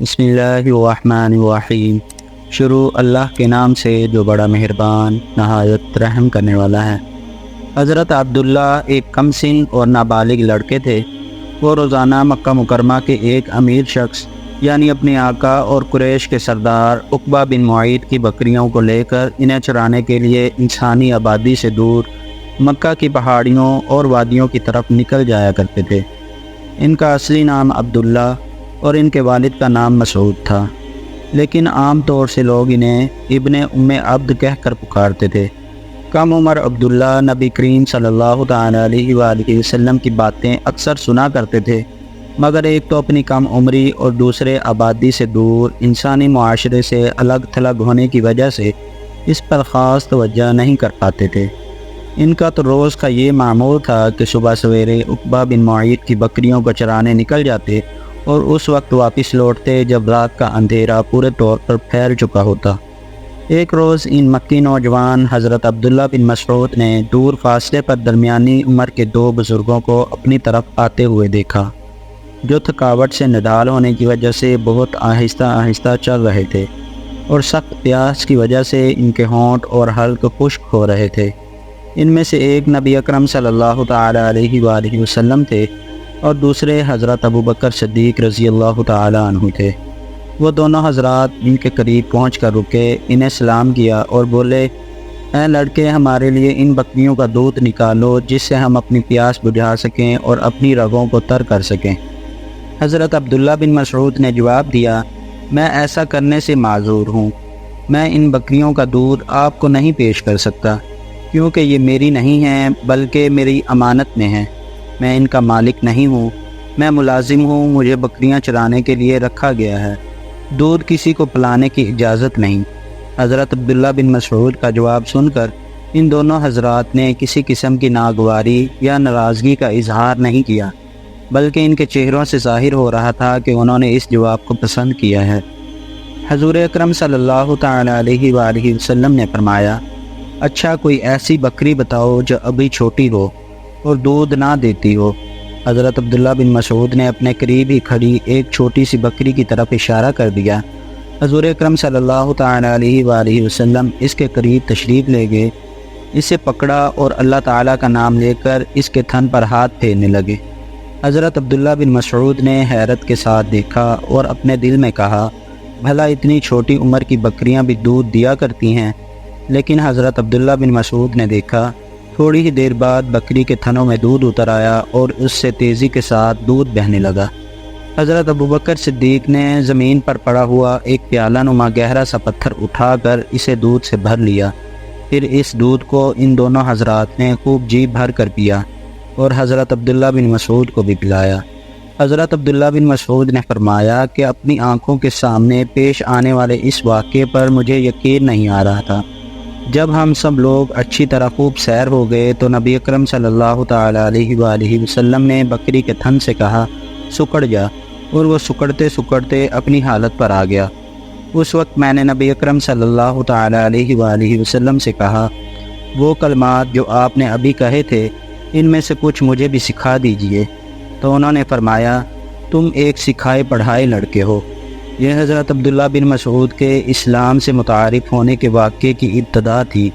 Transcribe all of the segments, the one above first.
بسم اللہ الرحمن الرحیم۔ شروع اللہ کے نام سے جو بڑا مہربان نہایت رحم کرنے والا ہے۔ حضرت عبداللہ ایک کم سن اور نابالغ لڑکے تھے۔ وہ روزانہ مکہ مکرمہ کے ایک امیر شخص یعنی اپنے آقا اور قریش کے سردار عقبہ بن معیط کی بکریوں کو لے کر انہیں چرانے کے لیے انسانی آبادی سے دور مکہ کی پہاڑیوں اور وادیوں کی طرف نکل جایا کرتے تھے۔ ان کا اصلی نام عبداللہ اور ان کے والد کا نام مسعود تھا، لیکن عام طور سے لوگ انہیں ابن ام عبد کہہ کر پکارتے تھے۔ کم عمر عبداللہ نبی کریم صلی اللہ تعالیٰ علیہ وآلہ وسلم کی باتیں اکثر سنا کرتے تھے، مگر ایک تو اپنی کم عمری اور دوسرے آبادی سے دور انسانی معاشرے سے الگ تھلگ ہونے کی وجہ سے اس پر خاص توجہ نہیں کر پاتے تھے۔ ان کا تو روز کا یہ معمول تھا کہ صبح سویرے عقبہ بن معیط کی بکریوں کو چرانے نکل جاتے اور اس وقت واپس لوٹتے جب رات کا اندھیرا پورے طور پر پھیل چکا ہوتا۔ ایک روز ان مکی نوجوان حضرت عبداللہ بن مسعود نے دور فاصلے پر درمیانی عمر کے دو بزرگوں کو اپنی طرف آتے ہوئے دیکھا، جو تھکاوٹ سے نڈال ہونے کی وجہ سے بہت آہستہ آہستہ چل رہے تھے اور سخت پیاس کی وجہ سے ان کے ہونٹ اور حلق خشک ہو رہے تھے۔ ان میں سے ایک نبی اکرم صلی اللہ تعالیٰ علیہ وآلہ وسلم تھے اور دوسرے حضرت ابوبکر صدیق رضی اللہ تعالیٰ عنہ تھے۔ وہ دونوں حضرات ان کے قریب پہنچ کر رکے، انہیں سلام کیا اور بولے، اے لڑکے، ہمارے لیے ان بکریوں کا دودھ نکالو جس سے ہم اپنی پیاس بجھا سکیں اور اپنی رگوں کو تر کر سکیں۔ حضرت عبداللہ بن مسعود نے جواب دیا، میں ایسا کرنے سے معذور ہوں۔ میں ان بکریوں کا دودھ آپ کو نہیں پیش کر سکتا، کیونکہ یہ میری نہیں ہیں بلکہ میری امانت میں ہیں۔ میں ان کا مالک نہیں ہوں، میں ملازم ہوں، مجھے بکریاں چرانے کے لیے رکھا گیا ہے، دودھ کسی کو پلانے کی اجازت نہیں۔ حضرت عبداللہ بن مسعود کا جواب سن کر ان دونوں حضرات نے کسی قسم کی ناگواری یا ناراضگی کا اظہار نہیں کیا، بلکہ ان کے چہروں سے ظاہر ہو رہا تھا کہ انہوں نے اس جواب کو پسند کیا ہے۔ حضور اکرم صلی اللہ تعالیٰ علیہ وآلہ وسلم نے فرمایا، اچھا کوئی ایسی بکری بتاؤ جو ابھی چھوٹی ہو اور دودھ نہ دیتی ہو۔ حضرت عبداللہ بن مسعود نے اپنے قریب ہی کھڑی ایک چھوٹی سی بکری کی طرف اشارہ کر دیا۔ حضور اکرم صلی اللہ تعالیٰ علیہ وآلہ وسلم اس کے قریب تشریف لے گئے، اسے پکڑا اور اللہ تعالیٰ کا نام لے کر اس کے تھن پر ہاتھ پھیرنے لگے۔ حضرت عبداللہ بن مسعود نے حیرت کے ساتھ دیکھا اور اپنے دل میں کہا، بھلا اتنی چھوٹی عمر کی بکریاں بھی دودھ دیا کرتی ہیں؟ لیکن حضرت عبداللہ بن مسعود نے دیکھا، تھوڑی ہی دیر بعد بکری کے تھنوں میں دودھ اتر آیا اور اس سے تیزی کے ساتھ دودھ بہنے لگا۔ حضرت ابوبکر صدیق نے زمین پر پڑا ہوا ایک پیالہ نما گہرا سا پتھر اٹھا کر اسے دودھ سے بھر لیا، پھر اس دودھ کو ان دونوں حضرات نے خوب جی بھر کر پیا اور حضرت عبداللہ بن مسعود کو بھی پلایا۔ حضرت عبداللہ بن مسعود نے فرمایا کہ اپنی آنکھوں کے سامنے پیش آنے والے اس واقعے پر مجھے یقین نہیں آ رہا تھا۔ جب ہم سب لوگ اچھی طرح خوب سیر ہو گئے تو نبی اکرم صلی اللہ تعالیٰ علیہ وآلہ وسلم نے بکری کے تھن سے کہا، سکڑ جا، اور وہ سکڑتے سکڑتے اپنی حالت پر آ گیا۔ اس وقت میں نے نبی اکرم صلی اللہ تعالیٰ علیہ وآلہ وسلم سے کہا، وہ کلمات جو آپ نے ابھی کہے تھے ان میں سے کچھ مجھے بھی سکھا دیجئے۔ تو انہوں نے فرمایا، تم ایک سکھائے پڑھائے لڑکے ہو۔ یہ حضرت عبداللہ بن مسعود کے اسلام سے متعارف ہونے کے واقعے کی ابتدا تھی۔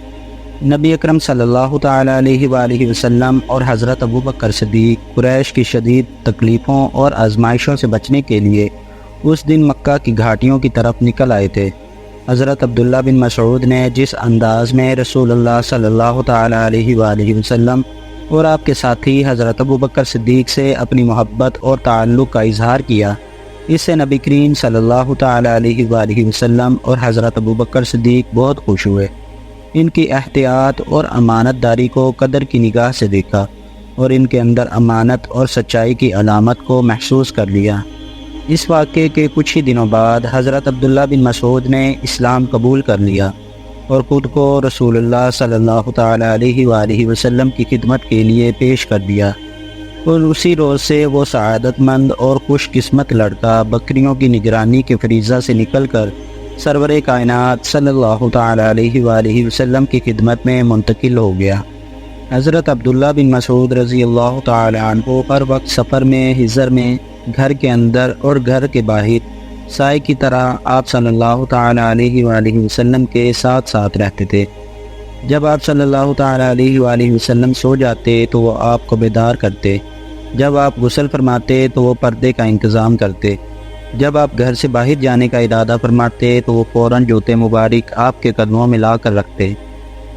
نبی اکرم صلی اللہ تعالیٰ علیہ وآلہ وسلم اور حضرت ابوبکر صدیق قریش کی شدید تکلیفوں اور آزمائشوں سے بچنے کے لیے اس دن مکہ کی گھاٹیوں کی طرف نکل آئے تھے۔ حضرت عبداللہ بن مسعود نے جس انداز میں رسول اللہ صلی اللہ تعالیٰ علیہ وآلہ وسلم اور آپ کے ساتھی حضرت ابوبکر صدیق سے اپنی محبت اور تعلق کا اظہار کیا، اس سے نبی کریم صلی اللہ تعالیٰ علیہ وآلہ وسلم اور حضرت ابوبکر صدیق بہت خوش ہوئے۔ ان کی احتیاط اور امانت داری کو قدر کی نگاہ سے دیکھا اور ان کے اندر امانت اور سچائی کی علامت کو محسوس کر لیا۔ اس واقعے کے کچھ ہی دنوں بعد حضرت عبداللہ بن مسعود نے اسلام قبول کر لیا اور خود کو رسول اللہ صلی اللہ تعالیٰ علیہ وآلہ وسلم کی خدمت کے لیے پیش کر دیا، اور اسی روز سے وہ سعادت مند اور خوش قسمت لڑکا بکریوں کی نگرانی کے فریضہ سے نکل کر سرور کائنات صلی اللہ تعالیٰ علیہ وآلہ وسلم کی خدمت میں منتقل ہو گیا۔ حضرت عبداللہ بن مسعود رضی اللہ تعالیٰ عنہ ہر وقت سفر میں، حضر میں، گھر کے اندر اور گھر کے باہر سائے کی طرح آپ صلی اللہ تعالیٰ علیہ وآلہ وسلم کے ساتھ ساتھ رہتے تھے۔ جب آپ صلی اللہ تعالیٰ علیہ وآلہ وسلم سو جاتے تو وہ آپ کو بیدار کرتے، جب آپ غسل فرماتے تو وہ پردے کا انتظام کرتے، جب آپ گھر سے باہر جانے کا ارادہ فرماتے تو وہ فوراً جوتے مبارک آپ کے قدموں میں لا کر رکھتے،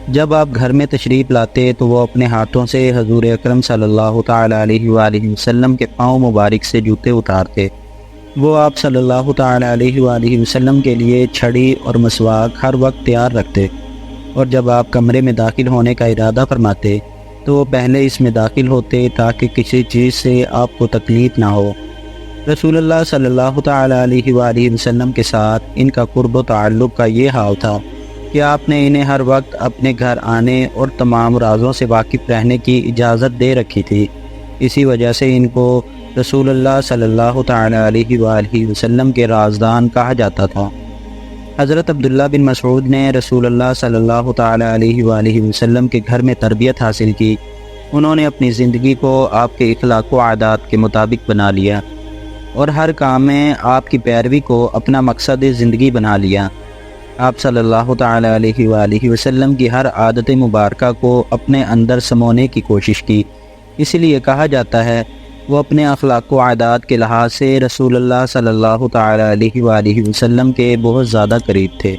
جب آپ گھر میں تشریف لاتے تو وہ اپنے ہاتھوں سے حضور اکرم صلی اللہ تعالیٰ علیہ وآلہ وسلم کے پاؤں مبارک سے جوتے اتارتے۔ وہ آپ صلی اللہ تعالیٰ علیہ وآلہ وسلم کے لیے چھڑی اور مسواک ہر وقت تیار رکھتے، اور جب آپ کمرے میں داخل ہونے کا ارادہ فرماتے تو وہ پہلے اس میں داخل ہوتے تاکہ کسی چیز سے آپ کو تکلیف نہ ہو۔ رسول اللہ صلی اللہ تعالیٰ علیہ وآلہ وسلم کے ساتھ ان کا قرب و تعلق کا یہ حال تھا کہ آپ نے انہیں ہر وقت اپنے گھر آنے اور تمام رازوں سے واقف رہنے کی اجازت دے رکھی تھی۔ اسی وجہ سے ان کو رسول اللہ صلی اللہ تعالیٰ علیہ وآلہ وسلم کے رازدان کہا جاتا تھا۔ حضرت عبداللہ بن مسعود نے رسول اللہ صلی اللہ تعالیٰ علیہ وآلہ وسلم کے گھر میں تربیت حاصل کی۔ انہوں نے اپنی زندگی کو آپ کے اخلاق و عادات کے مطابق بنا لیا اور ہر کام میں آپ کی پیروی کو اپنا مقصد زندگی بنا لیا۔ آپ صلی اللہ تعالیٰ علیہ وآلہ وسلم کی ہر عادت مبارکہ کو اپنے اندر سمونے کی کوشش کی، اس لیے کہا جاتا ہے وہ اپنے اخلاق و عادات کے لحاظ سے رسول اللہ صلی اللہ تعالیٰ علیہ وآلہ وسلم کے بہت زیادہ قریب تھے۔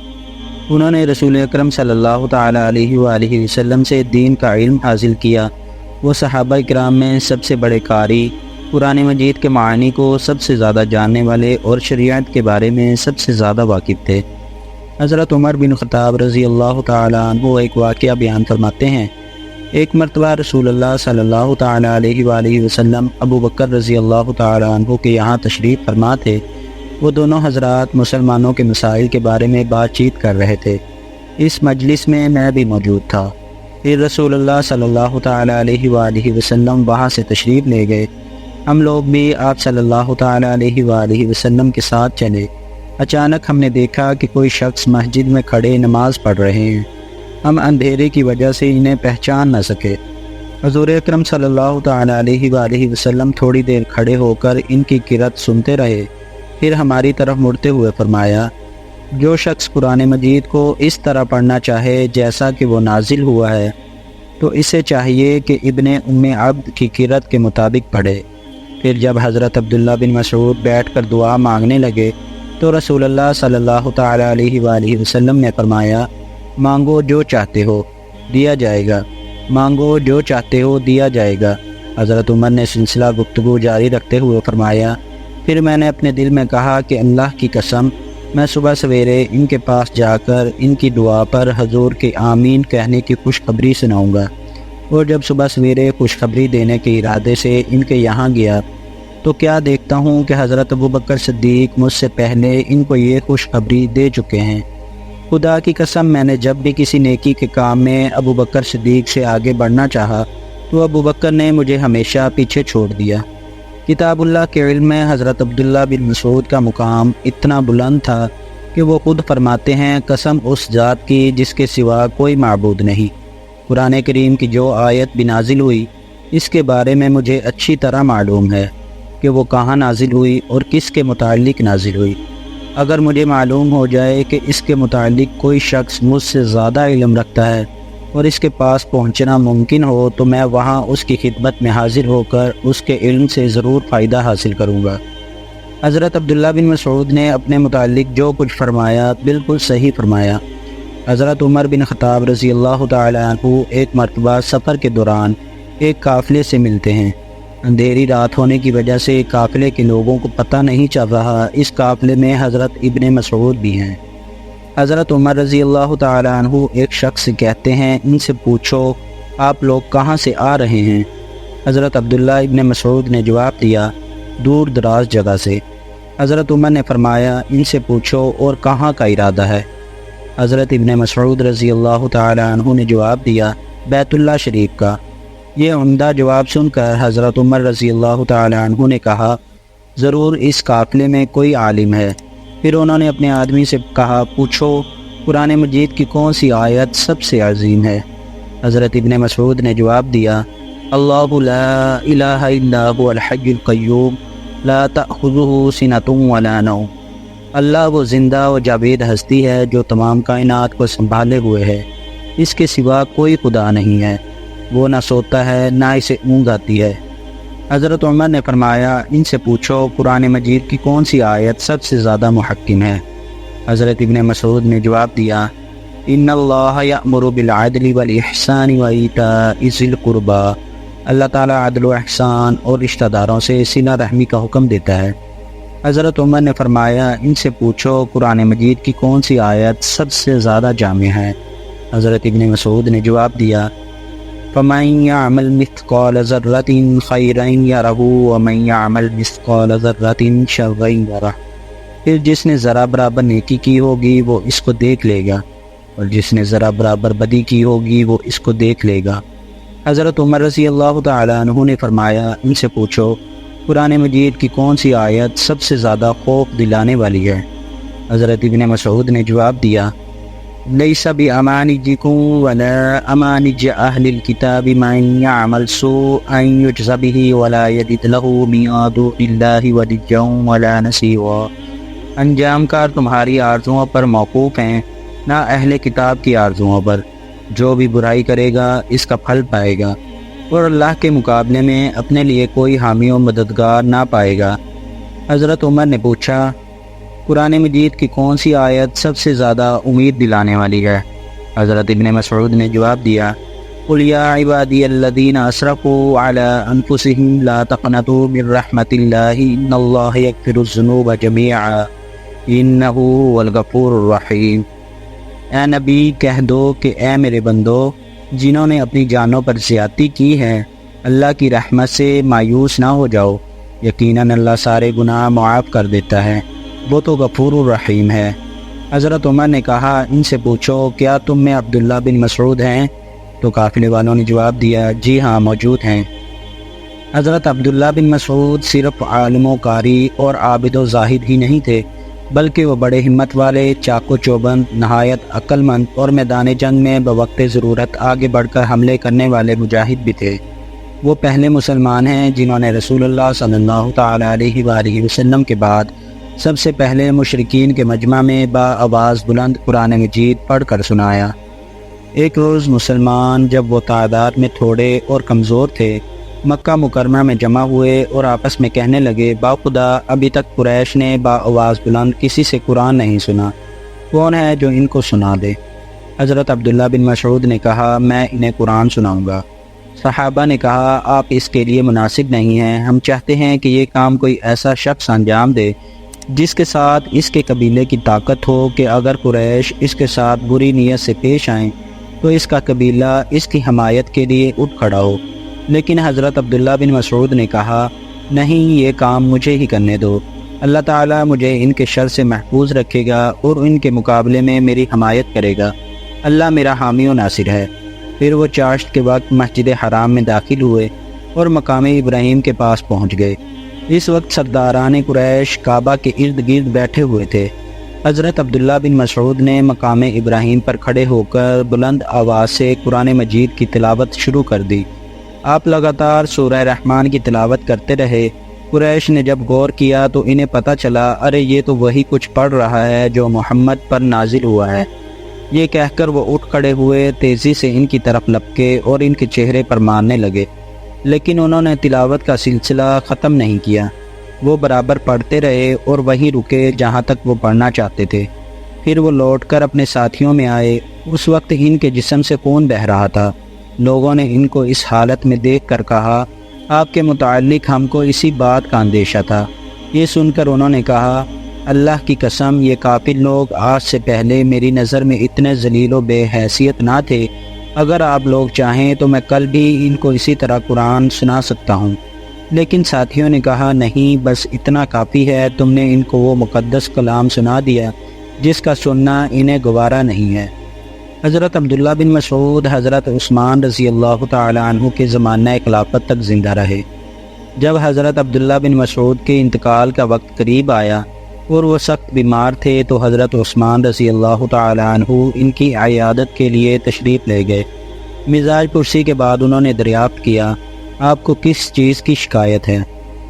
انہوں نے رسول اکرم صلی اللہ تعالیٰ علیہ وآلہ وسلم سے دین کا علم حاصل کیا۔ وہ صحابہ کرام میں سب سے بڑے قاری، قرآن مجید کے معانی کو سب سے زیادہ جاننے والے اور شریعت کے بارے میں سب سے زیادہ واقف تھے۔ حضرت عمر بن خطاب رضی اللہ تعالیٰ عنہ ایک واقعہ بیان فرماتے ہیں، ایک مرتبہ رسول اللہ صلی اللہ تعالیٰ علیہ وآلہ وسلم ابو بکر رضی اللہ تعالیٰ عنہ کے یہاں تشریف فرما تھے۔ وہ دونوں حضرات مسلمانوں کے مسائل کے بارے میں بات چیت کر رہے تھے۔ اس مجلس میں میں بھی موجود تھا۔ پھر رسول اللہ صلی اللہ تعالیٰ علیہ وآلہ وسلم وہاں سے تشریف لے گئے۔ ہم لوگ بھی آپ صلی اللہ تعالیٰ علیہ وآلہ وسلم کے ساتھ چلے۔ اچانک ہم نے دیکھا کہ کوئی شخص مسجد میں کھڑے نماز پڑھ رہے ہیں۔ ہم اندھیرے کی وجہ سے انہیں پہچان نہ سکے۔ حضور اکرم صلی اللہ تعالیٰ علیہ وآلہ وسلم تھوڑی دیر کھڑے ہو کر ان کی قرات سنتے رہے، پھر ہماری طرف مڑتے ہوئے فرمایا، جو شخص قرآن مجید کو اس طرح پڑھنا چاہے جیسا کہ وہ نازل ہوا ہے تو اسے چاہیے کہ ابن ام عبد کی قرات کے مطابق پڑھے۔ پھر جب حضرت عبداللہ بن مسعود بیٹھ کر دعا مانگنے لگے تو رسول اللہ صلی اللہ تعالیٰ علیہ وآلہ وسلم نے فرمایا، مانگو جو چاہتے ہو دیا جائے گا، مانگو جو چاہتے ہو دیا جائے گا۔ حضرت عمر نے سلسلہ گفتگو جاری رکھتے ہوئے فرمایا، پھر میں نے اپنے دل میں کہا کہ اللہ کی قسم میں صبح سویرے ان کے پاس جا کر ان کی دعا پر حضور کے آمین کہنے کی خوشخبری سناؤں گا۔ اور جب صبح سویرے خوشخبری دینے کے ارادے سے ان کے یہاں گیا تو کیا دیکھتا ہوں کہ حضرت ابو بکر صدیق مجھ سے پہلے ان کو یہ خوشخبری دے چکے ہیں۔ خدا کی قسم میں نے جب بھی کسی نیکی کے کام میں ابو بکر صدیق سے آگے بڑھنا چاہا تو ابو بکر نے مجھے ہمیشہ پیچھے چھوڑ دیا۔ کتاب اللہ کے علم میں حضرت عبداللہ بن مسعود کا مقام اتنا بلند تھا کہ وہ خود فرماتے ہیں، قسم اس ذات کی جس کے سوا کوئی معبود نہیں۔ قرآن کریم کی جو آیت بھی نازل ہوئی اس کے بارے میں مجھے اچھی طرح معلوم ہے کہ وہ کہاں نازل ہوئی اور کس کے متعلق نازل ہوئی۔ اگر مجھے معلوم ہو جائے کہ اس کے متعلق کوئی شخص مجھ سے زیادہ علم رکھتا ہے اور اس کے پاس پہنچنا ممکن ہو تو میں وہاں اس کی خدمت میں حاضر ہو کر اس کے علم سے ضرور فائدہ حاصل کروں گا۔ حضرت عبداللہ بن مسعود نے اپنے متعلق جو کچھ فرمایا بالکل صحیح فرمایا۔ حضرت عمر بن خطاب رضی اللہ تعالیٰ عنہ ایک مرتبہ سفر کے دوران ایک قافلے سے ملتے ہیں۔ اندھیری رات ہونے کی وجہ سے قافلے کے لوگوں کو پتہ نہیں چل رہا اس قافلے میں حضرت ابن مسعود بھی ہیں۔ حضرت عمر رضی اللہ تعالیٰ عنہ ایک شخص سے کہتے ہیں، ان سے پوچھو آپ لوگ کہاں سے آ رہے ہیں؟ حضرت عبداللہ ابن مسعود نے جواب دیا، دور دراز جگہ سے۔ حضرت عمر نے فرمایا، ان سے پوچھو اور کہاں کا ارادہ ہے؟ حضرت ابن مسعود رضی اللہ تعالیٰ عنہ نے جواب دیا، بیت اللہ شریف کا۔ یہ عمدہ جواب سن کر حضرت عمر رضی اللہ تعالیٰ عنہ نے کہا، ضرور اس قافلے میں کوئی عالم ہے۔ پھر انہوں نے اپنے آدمی سے کہا، پوچھو قرآن مجید کی کون سی آیت سب سے عظیم ہے؟ حضرت ابن مسعود نے جواب دیا، اللہ لا الہ الا هو الحی القیوم لا تأخذہ سنۃ ولا نوم۔ اللہ وہ زندہ و جاوید ہستی ہے جو تمام کائنات کو سنبھالے ہوئے ہے، اس کے سوا کوئی خدا نہیں ہے، وہ نہ سوتا ہے نہ اسے اونگ آتی ہے۔ حضرت عمر نے فرمایا ان سے پوچھو قرآن مجید کی کون سی آیت سب سے زیادہ محکم ہے؟ حضرت ابن مسعود نے جواب دیا ان اللہ یأمر بالعدل والاحسان وایتاء ذی القربی، اللہ تعالیٰ عدل و احسان اور رشتہ داروں سے صلہ رحمی کا حکم دیتا ہے۔ حضرت عمر نے فرمایا ان سے پوچھو قرآن مجید کی کون سی آیت سب سے زیادہ جامع ہے؟ حضرت ابن مسعود نے جواب دیا فَمَن يَعْمَلْ مِثْقَالَ ذَرَّةٍ خَيْرًا يَرَهُ وَمَن يَعْمَلْ مِثْقَالَ ذَرَّةٍ شَرًّا يَرَهُ، پھر جس نے ذرا برابر نیکی کی ہوگی وہ اس کو دیکھ لے گا، اور جس نے ذرا برابر بدی کی ہوگی وہ اس کو دیکھ لے گا۔ حضرت عمر رضی اللہ تعالیٰ عنہ نے فرمایا ان سے پوچھو قرآن مجید کی کون سی آیت سب سے زیادہ خوف دلانے والی ہے؟ حضرت ابن مسعود نے جواب دیا لیس بأمانجکم ولا امانج اہل الکتاب من یعمل سوءا یجز به ولا یجد له من دون اللہ ولیا ولا نصیرا، انجام کار تمہاری آرزوؤں پر موقوف ہیں، نہ اہل کتاب کی آرزوؤں پر، جو بھی برائی کرے گا اس کا پھل پائے گا، اور اللہ کے مقابلے میں اپنے لیے کوئی حامی و مددگار نہ پائے گا۔ حضرت عمر نے پوچھا قرآن مجید کی کون سی آیت سب سے زیادہ امید دلانے والی ہے؟ حضرت ابن مسعود نے جواب دیا قل یا عبادی الذین اسرفوا علی انفسهم لا تقنطوا من رحمت اللہ ان اللہ یغفر الذنوب جميعا انہ هو الغفور الرحیم، اے نبی کہہ دو کہ اے میرے بندو جنہوں نے اپنی جانوں پر زیادتی کی ہے، اللہ کی رحمت سے مایوس نہ ہو جاؤ، یقیناً اللہ سارے گناہ معاف کر دیتا ہے، وہ تو غفور الرحیم ہے۔ حضرت عمر نے کہا ان سے پوچھو کیا تم میں عبداللہ بن مسعود ہیں؟ تو قافلے والوں نے جواب دیا جی ہاں موجود ہیں۔ حضرت عبداللہ بن مسعود صرف عالم و قاری اور عابد و زاہد ہی نہیں تھے، بلکہ وہ بڑے ہمت والے، چاق و چوبند، نہایت عقل مند اور میدان جنگ میں بوقت ضرورت آگے بڑھ کر حملے کرنے والے مجاہد بھی تھے۔ وہ پہلے مسلمان ہیں جنہوں نے رسول اللہ صلی اللہ تعالیٰ علیہ وآلہ وسلم کے بعد سب سے پہلے مشرکین کے مجمع میں با آواز بلند قرآن مجید پڑھ کر سنایا۔ ایک روز مسلمان جب وہ تعداد میں تھوڑے اور کمزور تھے، مکہ مکرمہ میں جمع ہوئے اور آپس میں کہنے لگے با خدا ابھی تک قریش نے با آواز بلند کسی سے قرآن نہیں سنا، کون ہے جو ان کو سنا دے؟ حضرت عبداللہ بن مسعود نے کہا میں انہیں قرآن سناؤں گا۔ صحابہ نے کہا آپ اس کے لیے مناسب نہیں ہیں، ہم چاہتے ہیں کہ یہ کام کوئی ایسا شخص انجام دے جس کے ساتھ اس کے قبیلے کی طاقت ہو کہ اگر قریش اس کے ساتھ بری نیت سے پیش آئیں تو اس کا قبیلہ اس کی حمایت کے لیے اٹھ کھڑا ہو۔ لیکن حضرت عبداللہ بن مسعود نے کہا نہیں، یہ کام مجھے ہی کرنے دو، اللہ تعالیٰ مجھے ان کے شر سے محفوظ رکھے گا اور ان کے مقابلے میں میری حمایت کرے گا، اللہ میرا حامی و ناصر ہے۔ پھر وہ چاشت کے وقت مسجد حرام میں داخل ہوئے اور مقام ابراہیم کے پاس پہنچ گئے۔ اس وقت سرداران قریش کعبہ کے ارد گرد بیٹھے ہوئے تھے۔ حضرت عبداللہ بن مسعود نے مقام ابراہیم پر کھڑے ہو کر بلند آواز سے قرآن مجید کی تلاوت شروع کر دی۔ آپ لگاتار سورہ رحمان کی تلاوت کرتے رہے۔ قریش نے جب غور کیا تو انہیں پتہ چلا ارے یہ تو وہی کچھ پڑھ رہا ہے جو محمد پر نازل ہوا ہے۔ یہ کہہ کر وہ اٹھ کھڑے ہوئے، تیزی سے ان کی طرف لپکے اور ان کے چہرے پر مارنے لگے، لیکن انہوں نے تلاوت کا سلسلہ ختم نہیں کیا۔ وہ برابر پڑھتے رہے اور وہیں رکے جہاں تک وہ پڑھنا چاہتے تھے۔ پھر وہ لوٹ کر اپنے ساتھیوں میں آئے۔ اس وقت ان کے جسم سے خون بہہ رہا تھا۔ لوگوں نے ان کو اس حالت میں دیکھ کر کہا آپ کے متعلق ہم کو اسی بات کا اندیشہ تھا۔ یہ سن کر انہوں نے کہا اللہ کی قسم یہ کافر لوگ آج سے پہلے میری نظر میں اتنے ذلیل و بے حیثیت نہ تھے، اگر آپ لوگ چاہیں تو میں کل بھی ان کو اسی طرح قرآن سنا سکتا ہوں۔ لیکن ساتھیوں نے کہا نہیں، بس اتنا کافی ہے، تم نے ان کو وہ مقدس کلام سنا دیا جس کا سننا انہیں گوارا نہیں ہے۔ حضرت عبداللہ بن مسعود حضرت عثمان رضی اللہ تعالی عنہ کے زمانہ خلافت تک زندہ رہے۔ جب حضرت عبداللہ بن مسعود کے انتقال کا وقت قریب آیا اور وہ سخت بیمار تھے تو حضرت عثمان رضی اللہ تعالی عنہ ان کی عیادت کے لیے تشریف لے گئے۔ مزاج پرسی کے بعد انہوں نے دریافت کیا آپ کو کس چیز کی شکایت ہے؟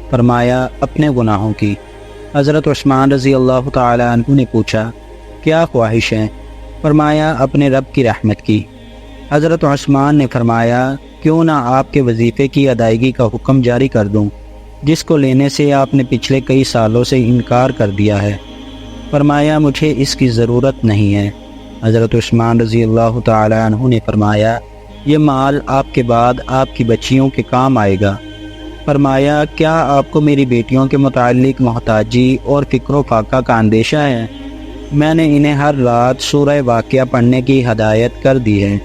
فرمایا اپنے گناہوں کی۔ حضرت عثمان رضی اللہ تعالی عنہ نے پوچھا کیا خواہش ہے؟ فرمایا اپنے رب کی رحمت کی۔ حضرت عثمان نے فرمایا کیوں نہ آپ کے وظیفے کی ادائیگی کا حکم جاری کر دوں جس کو لینے سے آپ نے پچھلے کئی سالوں سے انکار کر دیا ہے۔ فرمایا مجھے اس کی ضرورت نہیں ہے۔ حضرت عثمان رضی اللہ تعالی عنہ نے فرمایا یہ مال آپ کے بعد آپ کی بچیوں کے کام آئے گا۔ فرمایا کیا آپ کو میری بیٹیوں کے متعلق محتاجی اور فکر و فاقہ کا اندیشہ ہے؟ میں نے انہیں ہر رات سورہ واقعہ پڑھنے کی ہدایت کر دی ہے۔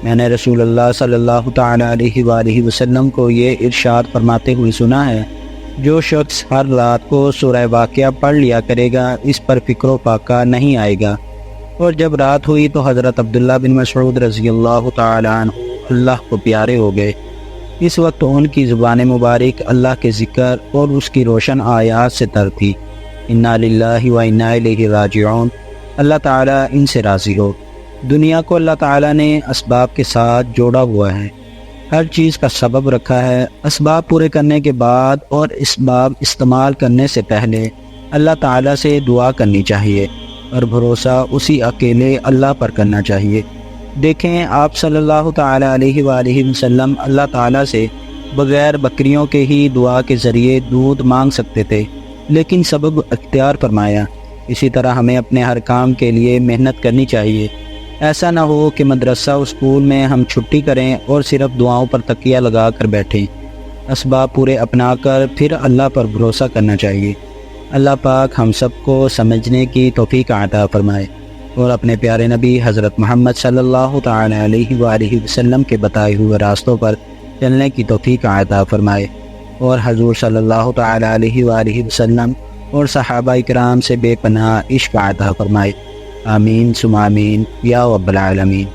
میں نے رسول اللہ صلی اللہ تعالی علیہ وآلہ وسلم کو یہ ارشاد فرماتے ہوئے سنا ہے جو شخص ہر رات کو سورہ واقعہ پڑھ لیا کرے گا اس پر فکر و فاقہ نہیں آئے گا۔ اور جب رات ہوئی تو حضرت عبداللہ بن مسعود رضی اللہ تعالی عنہ اللہ کو پیارے ہو گئے۔ اس وقت ان کی زبان مبارک اللہ کے ذکر اور اس کی روشن آیات سے تر تھی۔ انا للہ و انا الیہ راجعون، اللہ تعالیٰ ان سے راضی ہو۔ دنیا کو اللہ تعالیٰ نے اسباب کے ساتھ جوڑا ہوا ہے، ہر چیز کا سبب رکھا ہے۔ اسباب پورے کرنے کے بعد اور اسباب استعمال کرنے سے پہلے اللہ تعالیٰ سے دعا کرنی چاہیے اور بھروسہ اسی اکیلے اللہ پر کرنا چاہیے۔ دیکھیں آپ صلی اللہ تعالی علیہ وآلہ وسلم اللہ تعالیٰ سے بغیر بکریوں کے ہی دعا کے ذریعے دودھ مانگ سکتے تھے لیکن سبب اختیار فرمایا۔ اسی طرح ہمیں اپنے ہر کام کے لیے محنت کرنی چاہیے۔ ایسا نہ ہو کہ مدرسہ و اسکول میں ہم چھٹی کریں اور صرف دعاؤں پر تکیہ لگا کر بیٹھیں۔ اسباب پورے اپنا کر پھر اللہ پر بھروسہ کرنا چاہیے۔ اللہ پاک ہم سب کو سمجھنے کی توفیق عطا فرمائے اور اپنے پیارے نبی حضرت محمد صلی اللہ تعالی علیہ وآلہ وسلم کے بتائے ہوئے راستوں پر چلنے کی توفیق عطا فرمائے اور حضور صلی اللہ تعالی علیہ وآلہ وسلم اور صحابہ کرام سے بے پناہ عشق عطا فرمائے۔ آمین ثم آمین یا رب العالمین۔